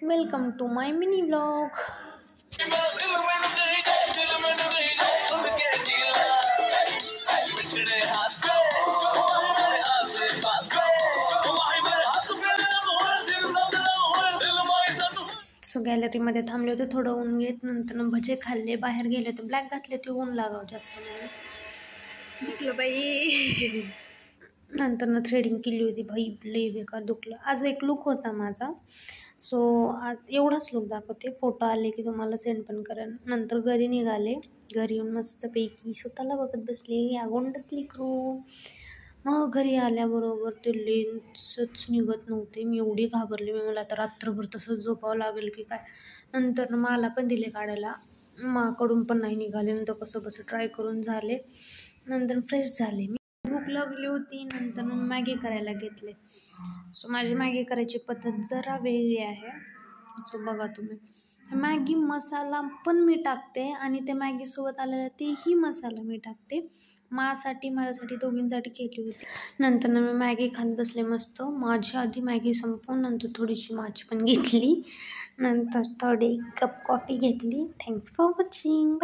Welcome to my mini vlog. So गॅलरीमध्ये थांबले होते, थोडं ऊन घेत, नंतर भजे खाल्ले, बाहेर गेले होते, ब्लॅक घातले ते ऊन लागावं जास्त म्हणून दुखलं बाई। नंतर थ्रेडिंग केली होती, भाई लई बेकार दुखलं। आज एक लुक होता माझा, सो आज एवढाच लुक दाखवते, फोटो आले की तुम्हाला सेंड पण करेन। नंतर घरी निघाले, घरी येऊन मस्तपैकी स्वतःला बघत बसले, अगोंडच लिकरू। मग घरी आल्याबरोबर ते लेन्सच निघत नव्हते, मी एवढी घाबरले, मला आता रात्रभर तसंच झोपावं लागेल की काय। नंतर मला पण दिले काढायला, माकडून पण नाही निघाले, नंतर कसं बसं ट्राय करून झाले, नंतर फ्रेश झाले। मी भूक लागली होती, नंतर मॅगी करायला घेतले। सो माझी मॅगी करायची पद्धत जरा वेगळी आहे, सो बघा तुम्ही। मॅगी मसाला पण मी टाकते आणि ते मॅगीसोबत आलेला तेही मसाला मी टाकते। माझ्यासाठी दोघींसाठी केली होती। नंतर मी मॅगी खात बसले मस्त। माझी आधी मॅगी संपवून नंतर थोडीशी माझी पण घेतली, नंतर थोडी कप कॉफी घेतली। Thanks for watching.